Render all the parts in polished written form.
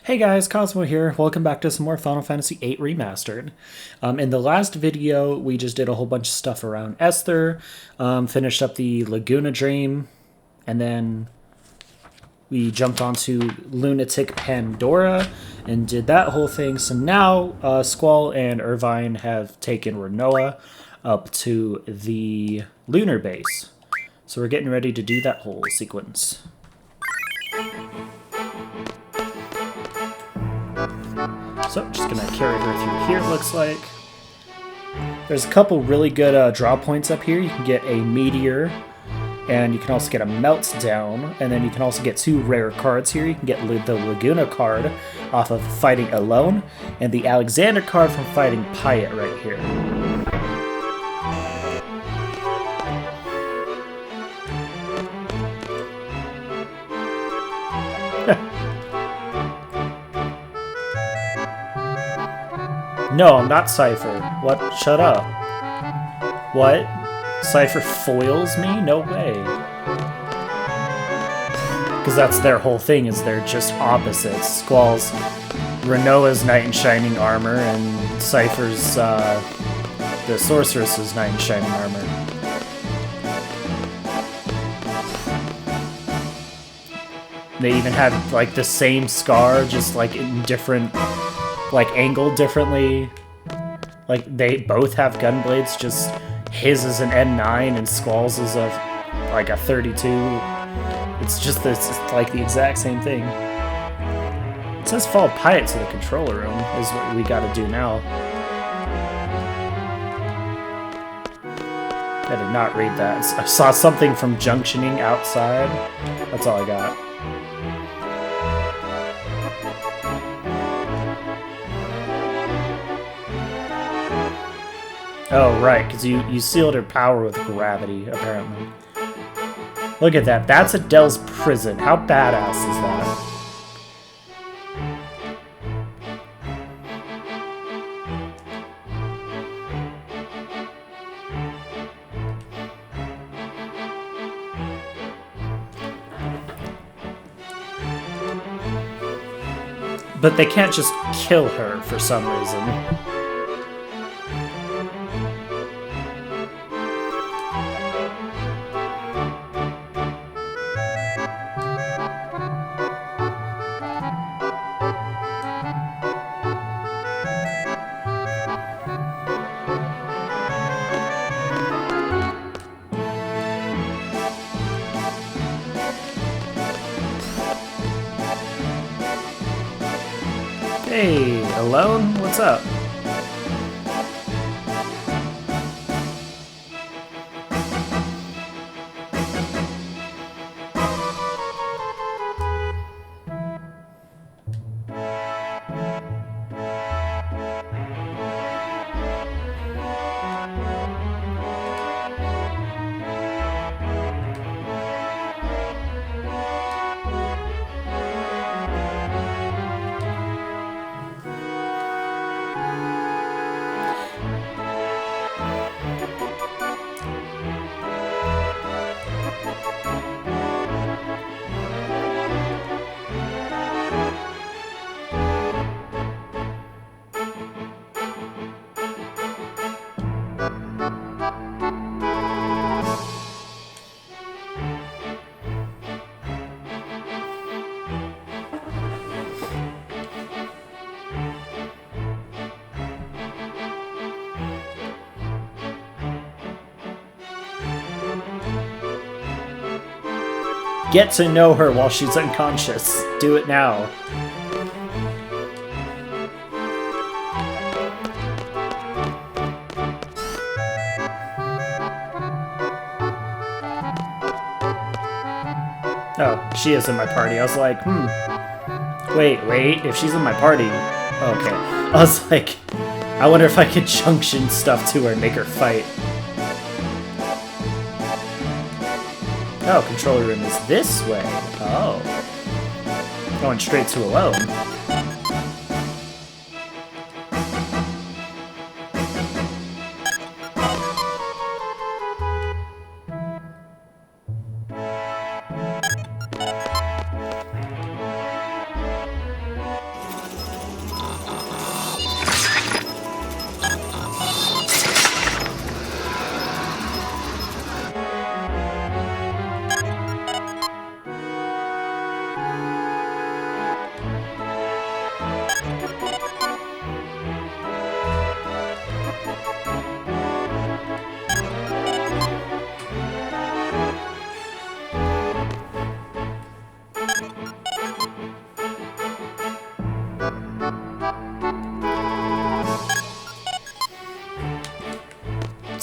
Hey guys, Cosmo here. Welcome back to some more Final Fantasy VIII Remastered. In the last video, we just did a whole bunch of stuff around Esther, finished up the Laguna Dream, and then we jumped onto Lunatic Pandora and did that whole thing. So now Squall and Irvine have taken Rinoa up to the lunar base. So we're getting ready to do that whole sequence. So just gonna carry her through here, it looks like. There's a couple really good draw points up here. You can get a meteor, and you can also get a meltdown, and then you can also get two rare cards here. You can get the Laguna card off of fighting alone, and the Alexander card from fighting Pyatt right here. No, I'm not Cypher. What? Shut up. What? Cypher foils me? No way. Because that's their whole thing, is they're just opposites. Squall's Rinoa's Knight in Shining Armor, and Cypher's, the Sorceress's Knight in Shining Armor. They even have, like, the same scar, just, like, in different... like angled differently. Like they both have gun blades, just his is an M9 and Squall's is like a 32. It's just this, it's like the exact same thing. It says follow Pyatt to the controller room is what we gotta do now. I did not read that. I saw something from junctioning outside. That's all I got. Oh, right, because you sealed her power with gravity, apparently. Look at that. That's Adel's prison. How badass is that? But they can't just kill her for some reason. Hey, alone? What's up? Get to know her while she's unconscious. Do it now. Oh, she is in my party. I was like, Wait, if she's in my party... Okay. I was like, I wonder if I could junction stuff to her and make her fight. Oh, controller room is this way. Oh. Going straight to alone.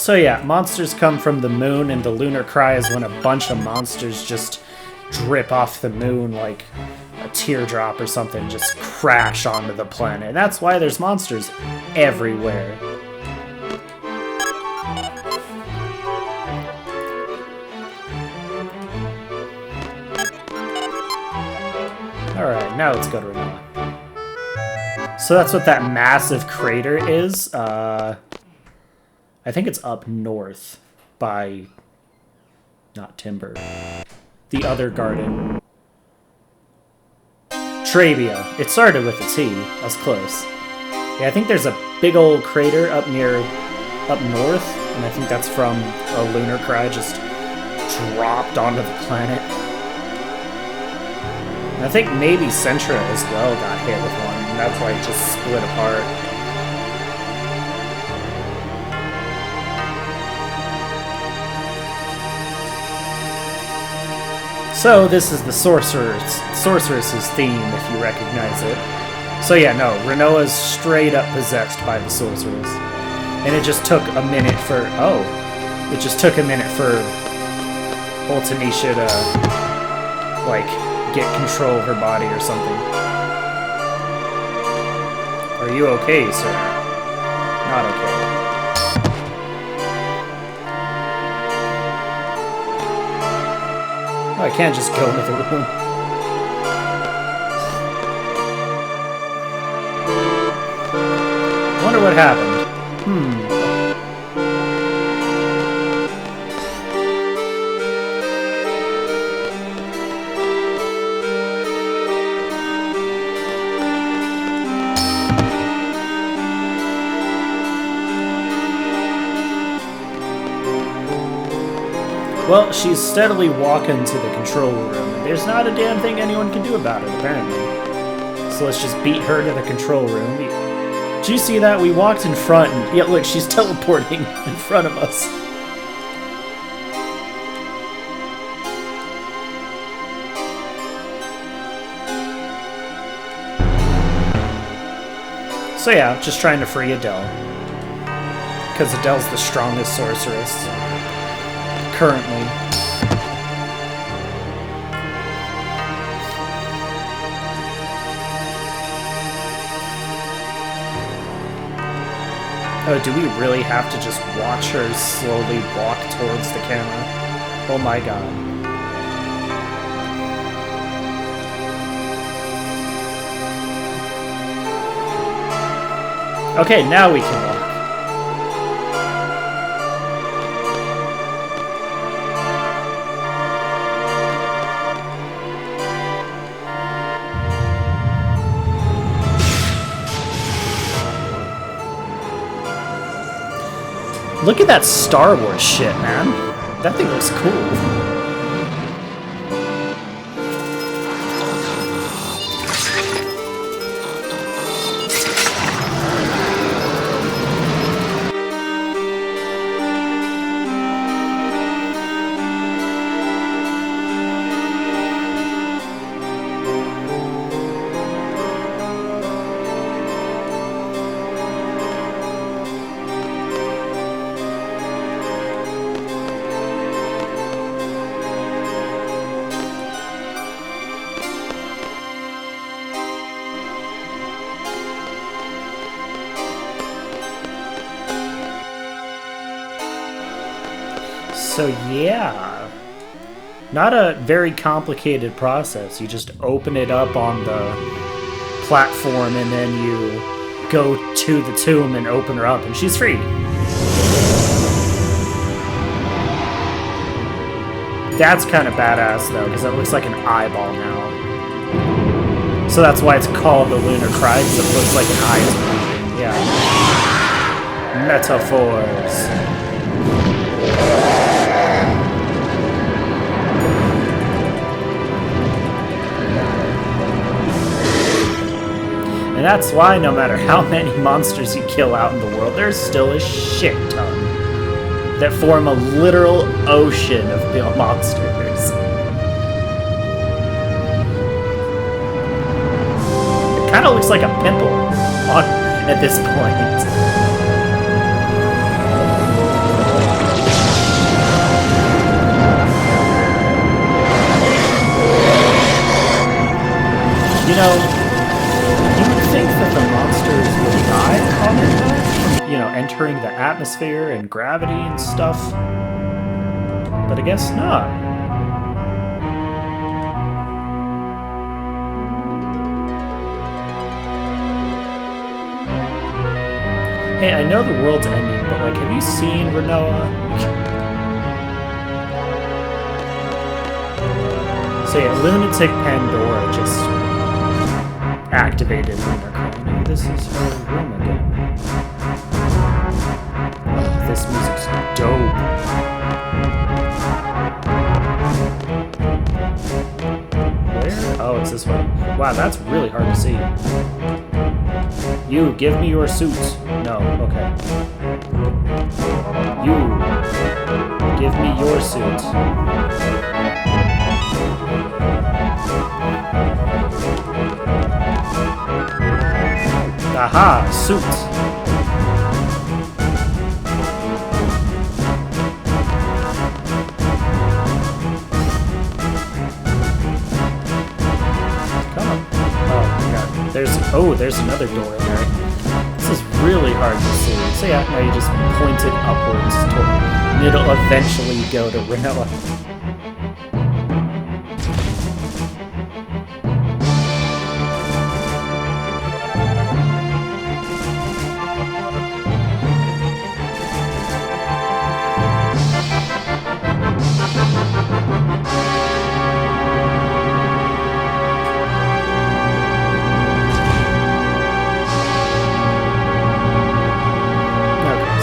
So yeah, monsters come from the moon, and the Lunar Cry is when a bunch of monsters just drip off the moon like a teardrop or something, just crash onto the planet. And that's why there's monsters everywhere. Alright, now let's go to Rinoa. So that's what that massive crater is. I think it's up north by... not Timber. The other garden. Trabia. It started with a T. I was close. Yeah, I think there's a big old crater up north, and I think that's from a Lunar Cry just dropped onto the planet. And I think maybe Centra as well got hit with one, and that's why it just split apart. So this is the sorceress's theme, if you recognize it. So yeah, no, Rinoa's straight up possessed by the sorceress. And it just took a minute for... oh. It just took a minute for Ultimisha to, like, get control of her body or something. Are you okay, sir? Not okay. Oh, I can't just go into the room. I wonder what happened. Well, she's steadily walking to the control room, and there's not a damn thing anyone can do about it, apparently. So let's just beat her to the control room. Did you see that? We walked in front, and yeah, look, she's teleporting in front of us. So yeah, just trying to free Adel. Because Adel's the strongest sorceress. Currently. Oh, do we really have to just watch her slowly walk towards the camera? Oh my god. Okay, now we can walk. Look at that Star Wars shit, man. That thing looks cool. So yeah, not a very complicated process. You just open it up on the platform and then you go to the tomb and open her up and she's free. That's kind of badass though, because it looks like an eyeball now. So that's why it's called the Lunar Cry, because it looks like an eye is moving. Yeah. Metaphors. And that's why no matter how many monsters you kill out in the world, there's still a shit ton that form a literal ocean of monsters. It kind of looks like a pimple at this point. know, you would think that the monsters would die on impact from, you know, entering the atmosphere and gravity and stuff. But I guess not. Hey, I know the world's ending, but like, have you seen Rinoa? So yeah, Lunatic Pandora just activated Lunar Cry. No, this is her room again. Oh, this music's dope. Where? Oh, it's this way. Wow, that's really hard to see. You, give me your suit. No, okay. You, give me your suit. Aha, suit. Come on. Oh, God. There's another door in there. This is really hard to see. So yeah, now you just point it upwards and it'll eventually go to Rinoa.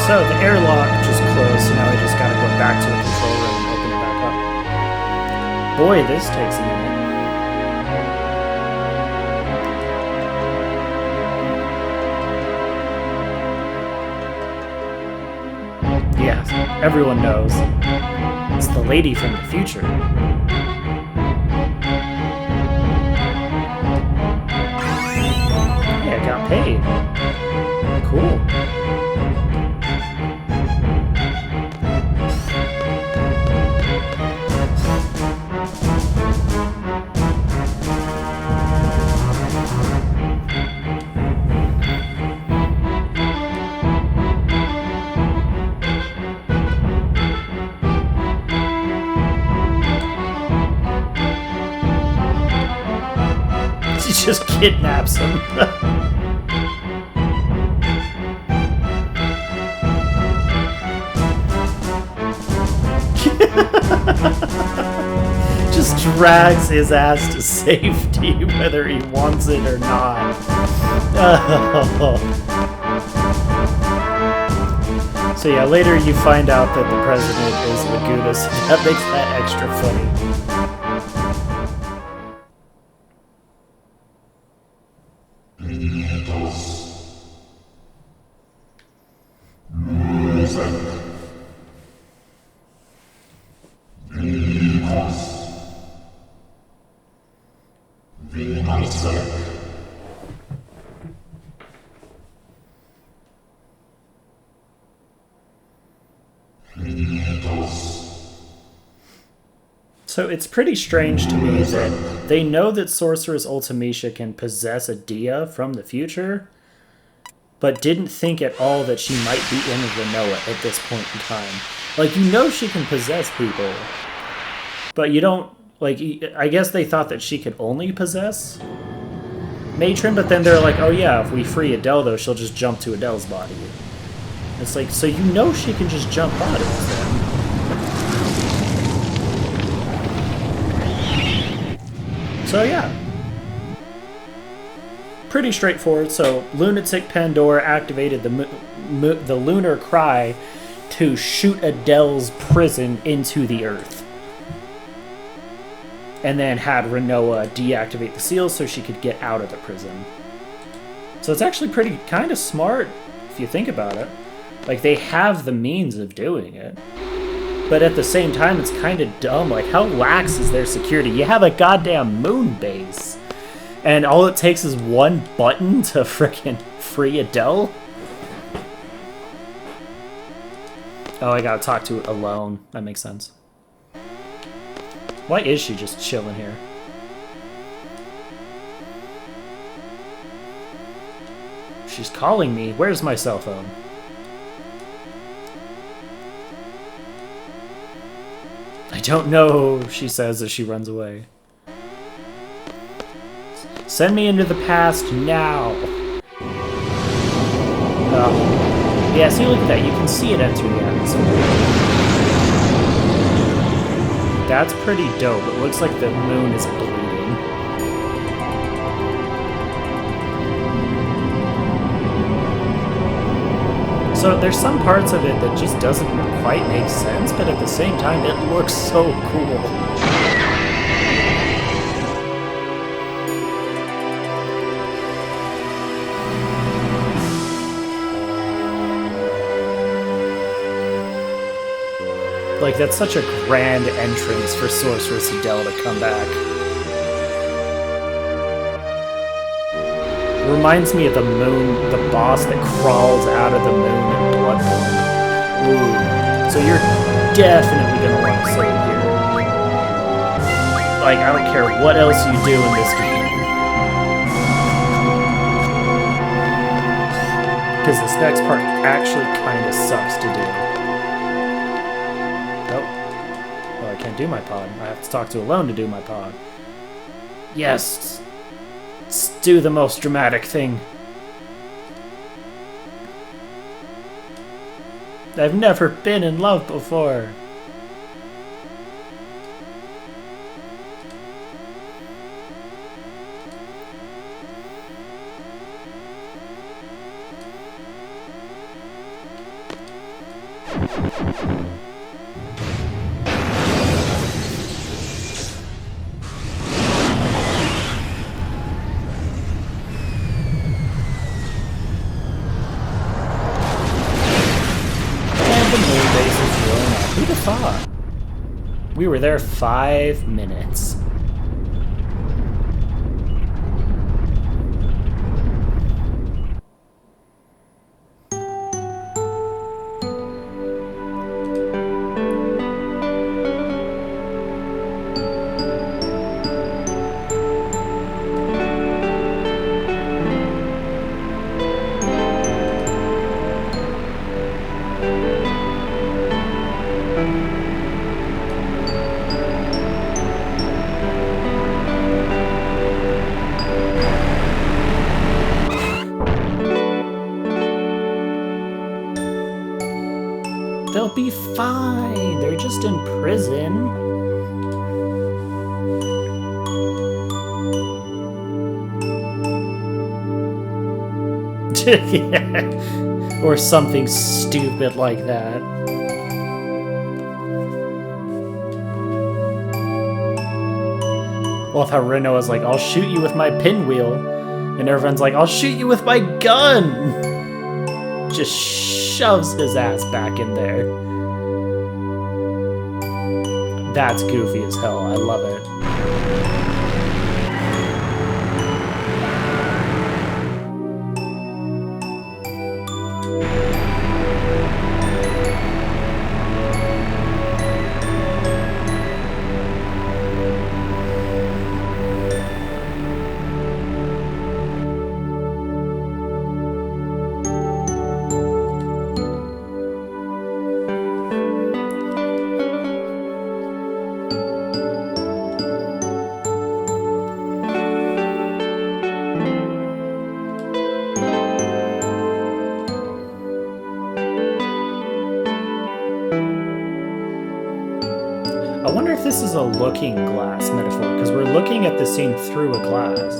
So the airlock just closed, so now we just gotta go back to the control room and open it back up. Boy, this takes a minute. Yeah, everyone knows. It's the lady from the future. Hey, I got paid. Cool. She just kidnaps him. Just drags his ass to safety, whether he wants it or not. So yeah, later you find out that the president is Laguna, so that makes that extra funny. So it's pretty strange to me that they know that Sorceress Ultimecia can possess a Dia from the future, but didn't think at all that she might be in Rinoa at this point in time. Like, you know she can possess people, but you don't, like, I guess they thought that she could only possess Matron, but then they're like, oh yeah, if we free Adel though, she'll just jump to Adel's body. It's like, so you know she can just jump bodies then. So yeah, pretty straightforward. So Lunatic Pandora activated the Lunar Cry to shoot Adel's prison into the earth, and then had Rinoa deactivate the seal so she could get out of the prison. So it's actually pretty kind of smart if you think about it. Like, they have the means of doing it. But at the same time, it's kind of dumb. Like, how lax is their security? You have a goddamn moon base, and all it takes is one button to frickin' free Adel? Oh, I gotta talk to it alone. That makes sense. Why is she just chilling here? She's calling me. Where's my cell phone? I don't know, she says as she runs away. Send me into the past now. Yeah, see, look at that. You can see it enter the atmosphere. That's pretty dope. It looks like the moon is bleeding. So there's some parts of it that just doesn't quite make sense, but at the same time, it looks so cool. Like, that's such a grand entrance for Sorceress Adel to come back. Reminds me of the moon, the boss that crawls out of the moon in Bloodborne. Ooh. So you're definitely gonna want to save here. Like, I don't care what else you do in this game. Because this next part actually kinda sucks to do. Oh. Well, I can't do my pod. I have to talk to Alone to do my pod. Yes! Let's do the most dramatic thing. I've never been in love before. We were there 5 minutes. They'll be fine. They're just in prison. Yeah. Or something stupid like that. Love how Rinoa's like, I'll shoot you with my pinwheel. And everyone's like, I'll shoot you with my gun. Just shoves his ass back in there. That's goofy as hell. I love it. I wonder if this is a looking glass metaphor, because we're looking at the scene through a glass.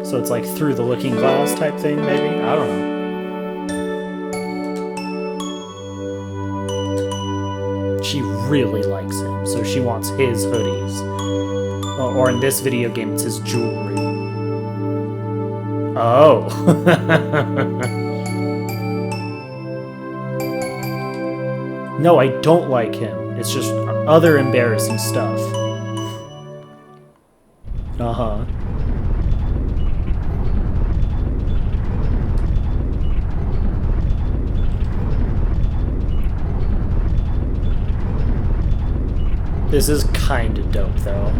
So it's like through the looking glass type thing, maybe? I don't know. She really likes him, so she wants his hoodies. Or in this video game, it's his jewelry. Oh. No, I don't like him. It's just other embarrassing stuff. Uh-huh. This is kinda dope, though.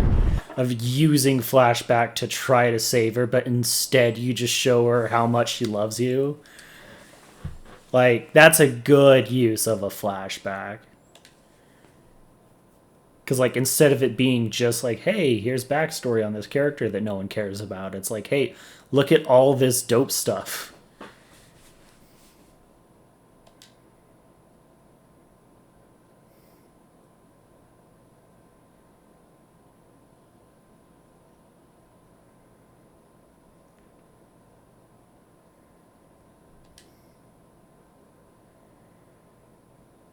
of using flashback to try to save her, but instead you just show her how much she loves you. Like, that's a good use of a flashback. Because, like, instead of it being just like, hey, here's backstory on this character that no one cares about, it's like, hey, look at all this dope stuff.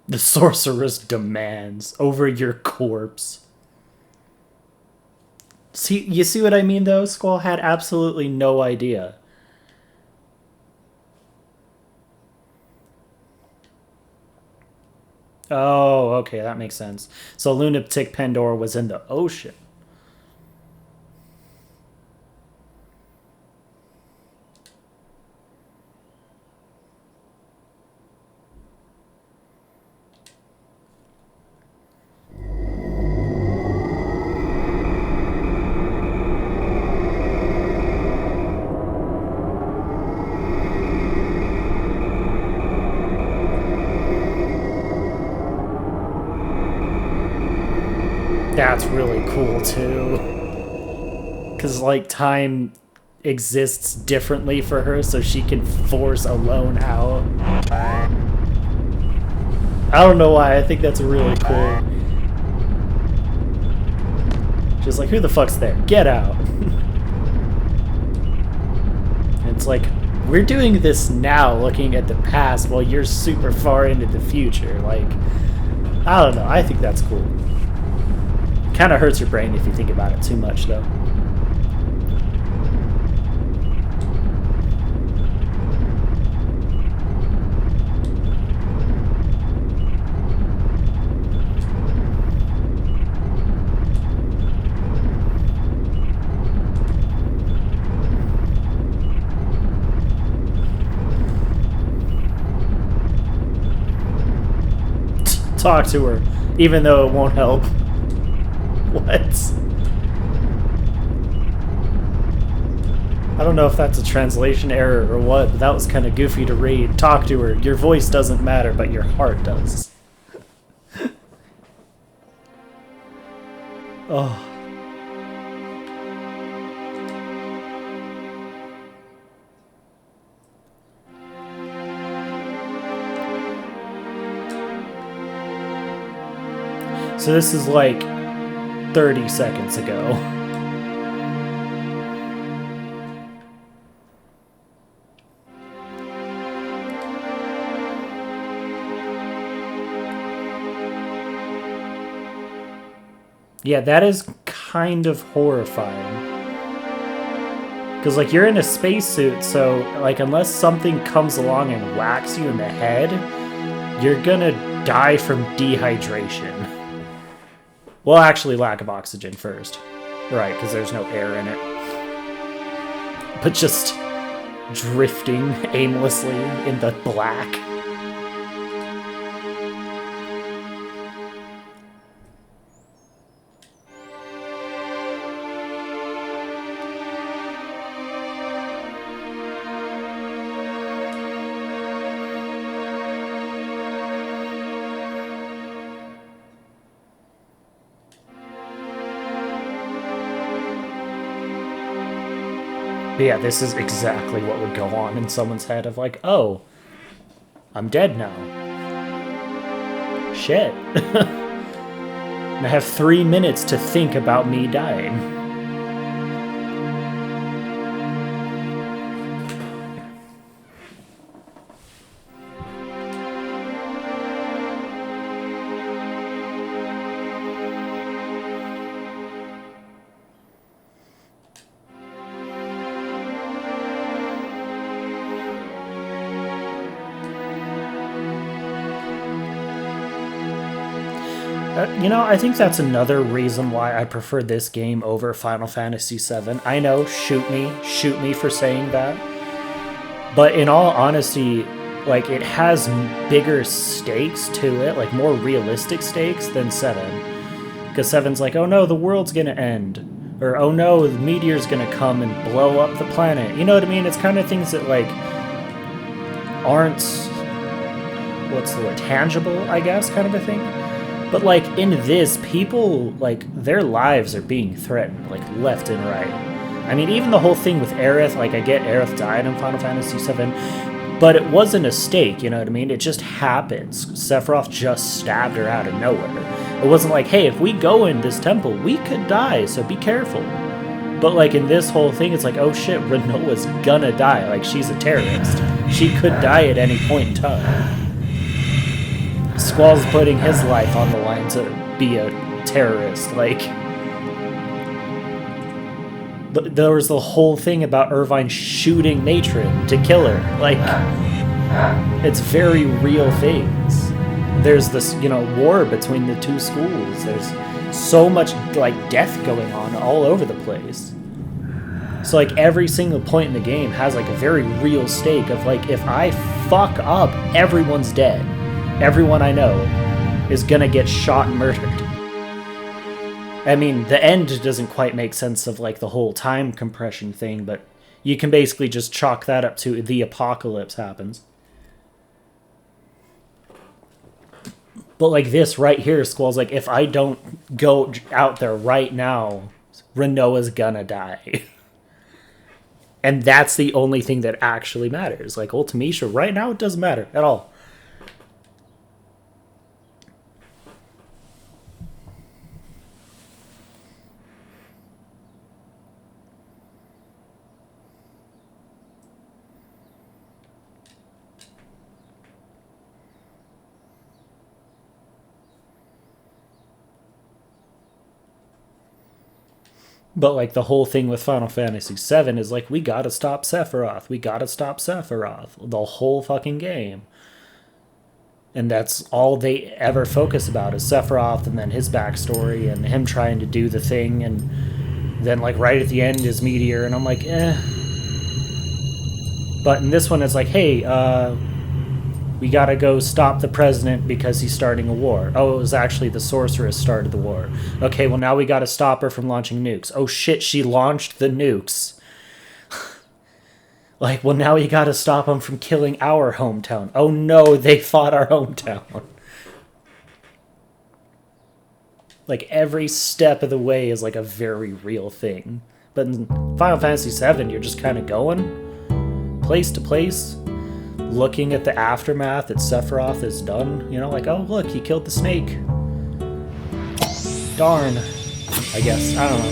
The sorceress demands over your corpse. See, you see what I mean, though? Squall had absolutely no idea. Oh, okay, that makes sense. So Lunatic Pandora was in the ocean. That's really cool, too. Because, like, time exists differently for her, so she can force Alone out. I don't know why, I think that's really cool. Just like, who the fuck's there? Get out! It's like, we're doing this now, looking at the past, while you're super far into the future. Like, I don't know, I think that's cool. Kind of hurts your brain if you think about it too much, though. Talk to her, even though it won't help. What? I don't know if that's a translation error or what, but that was kind of goofy to read. Talk to her. Your voice doesn't matter, but your heart does. Oh. So this is like 30 seconds ago. Yeah, that is kind of horrifying. Because, like, you're in a spacesuit, so, like, unless something comes along and whacks you in the head, you're gonna die from dehydration. Well, actually, lack of oxygen first. Right, because there's no air in it. But just drifting aimlessly in the black. But yeah, this is exactly what would go on in someone's head of like, oh, I'm dead now. Shit. I have 3 minutes to think about me dying. You know, I think that's another reason why I prefer this game over Final Fantasy VII. I know, shoot me for saying that. But in all honesty, like, it has bigger stakes to it, like more realistic stakes than 7. Because 7's like, oh no, the world's gonna end. Or, oh no, the meteor's gonna come and blow up the planet. You know what I mean? It's kind of things that, like, aren't, what's the word, tangible, I guess, kind of a thing. But, like, in this, people, like, their lives are being threatened, like, left and right. I mean, even the whole thing with Aerith, like, I get Aerith died in Final Fantasy VII, but it wasn't a stake, you know what I mean? It just happens. Sephiroth just stabbed her out of nowhere. It wasn't like, hey, if we go in this temple, we could die, so be careful. But, like, in this whole thing, it's like, oh shit, Rinoa's gonna die. Like, she's a terrorist. She could die at any point in time. Squall's putting his life on the line to be a terrorist. Like, there was the whole thing about Irvine shooting Matron to kill her. Like, it's very real things. There's this, you know, war between the two schools. There's so much, like, death going on all over the place. So, like, every single point in the game has, like, a very real stake of, like, if I fuck up, everyone's dead. Everyone I know is gonna get shot and murdered. I mean, the end doesn't quite make sense of, like, the whole time compression thing, but you can basically just chalk that up to the apocalypse happens. But, like, this right here, Squall's like, if I don't go out there right now, Rinoa's gonna die. And that's the only thing that actually matters. Like, Ultimecia, right now, it doesn't matter at all. But, like, the whole thing with Final Fantasy VII is, like, we gotta stop Sephiroth. We gotta stop Sephiroth. The whole fucking game. And that's all they ever focus about is Sephiroth and then his backstory and him trying to do the thing. And then, like, right at the end is Meteor. And I'm like, eh. But in this one, it's like, hey, we gotta go stop the president because he's starting a war. Oh, it was actually the sorceress started the war. Okay, well now we gotta stop her from launching nukes. Oh shit, she launched the nukes. Like, well now we gotta stop them from killing our hometown. Oh no, they fought our hometown. Like, every step of the way is like a very real thing. But in Final Fantasy VII, you're just kind of going place to place, looking at the aftermath that Sephiroth has done. You know, like, oh, look, he killed the snake. Darn. I guess. I don't know.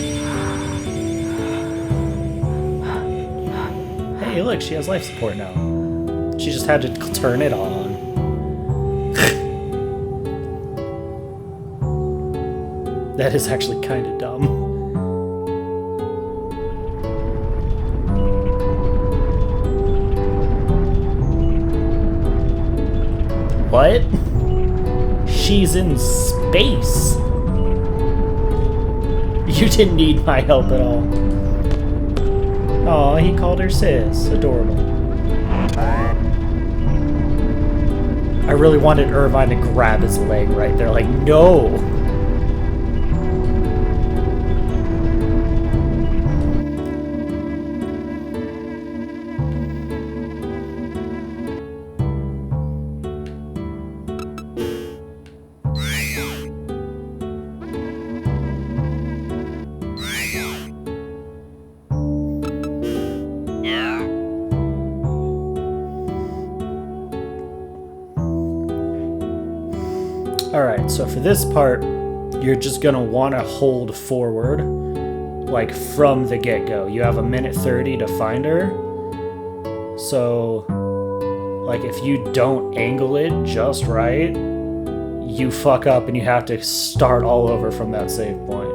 Hey, look, she has life support now. She just had to turn it on. That is actually kind of dumb. What? She's in space. You didn't need my help at all. Aw, he called her sis. Adorable. I really wanted Irvine to grab his leg right there. Like, no! Alright, so for this part, you're just gonna want to hold forward, like, from the get-go. You have 1:30 to find her. So, like, if you don't angle it just right, you fuck up and you have to start all over from that save point.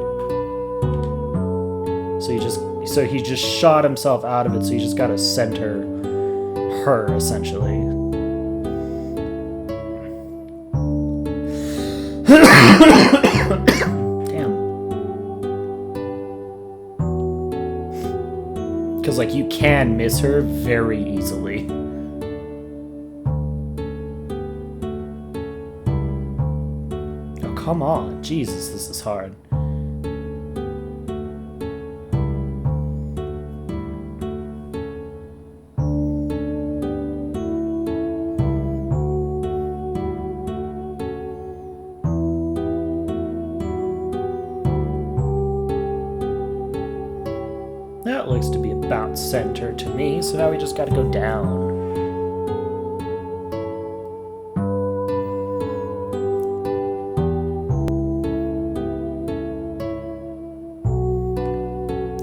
So he just shot himself out of it, so you just gotta center her, essentially. Damn. Because, like, you can miss her very easily. Oh, come on. Jesus, this is hard. That looks to be about center to me, so now we just gotta go down.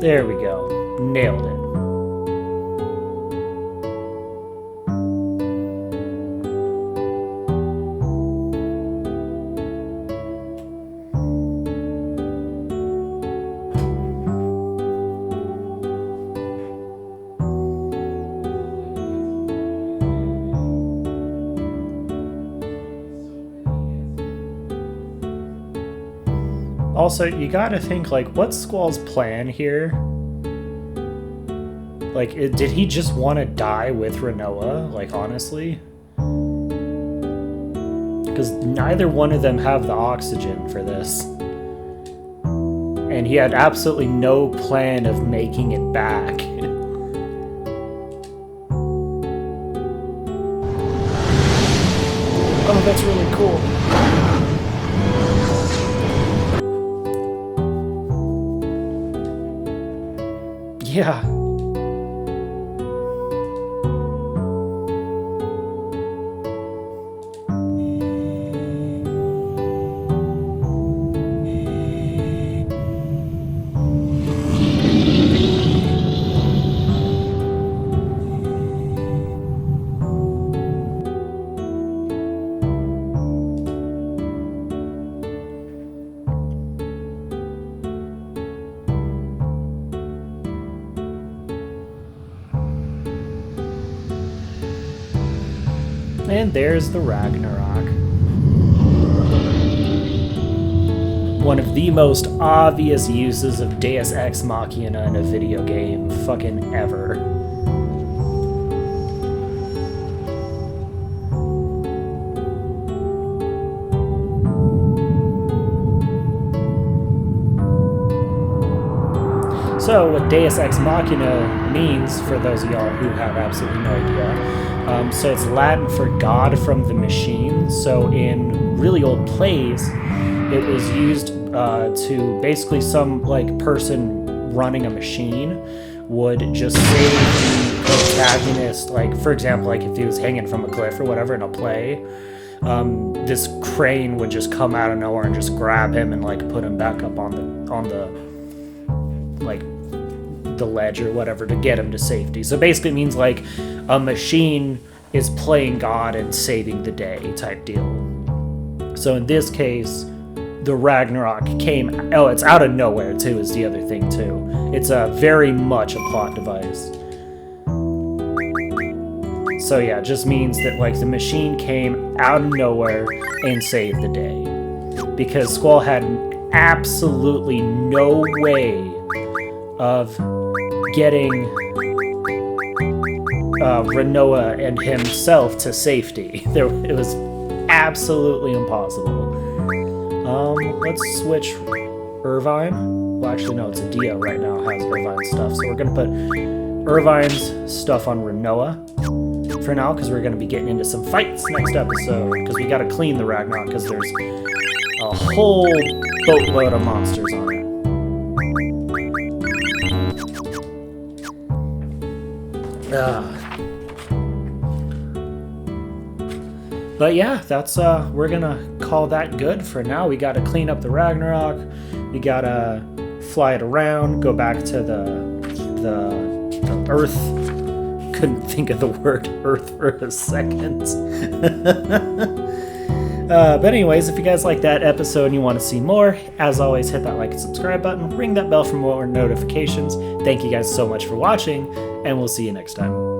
There we go. Nailed it. Also, you gotta think, like, what's Squall's plan here? Like, did he just want to die with Rinoa? Like, honestly? Because neither one of them have the oxygen for this. And he had absolutely no plan of making it back. Oh, that's really cool. Yeah. And there's the Ragnarok. One of the most obvious uses of Deus Ex Machina in a video game fucking ever. So what Deus Ex Machina means, for those of y'all who have absolutely no idea, so it's Latin for God from the machine. So in really old plays, it was used to basically some like person running a machine would just save the protagonist. Like, for example, like if he was hanging from a cliff or whatever in a play, this crane would just come out of nowhere and just grab him and like put him back up on the like the ledge or whatever to get him to safety. So basically it means like a machine is playing God and saving the day type deal. So in this case, the Ragnarok came... Oh, it's out of nowhere too is the other thing too. It's very much a plot device. So yeah, it just means that like the machine came out of nowhere and saved the day. Because Squall had absolutely no way of getting Rinoa and himself to safety. It was absolutely impossible. Let's switch Irvine. Well, actually, no, it's a Dio right now has Irvine's stuff. So we're going to put Irvine's stuff on Rinoa for now, because we're going to be getting into some fights next episode. Because we got to clean the Ragnarok, because there's a whole boatload of monsters on it. But yeah, that's we're gonna call that good for now. We gotta clean up the Ragnarok. We gotta fly it around, go back to the Earth. Couldn't think of the word Earth for a second. But anyways, if you guys like that episode and you want to see more, as always, hit that like and subscribe button, ring that bell for more notifications. Thank you guys so much for watching, and we'll see you next time.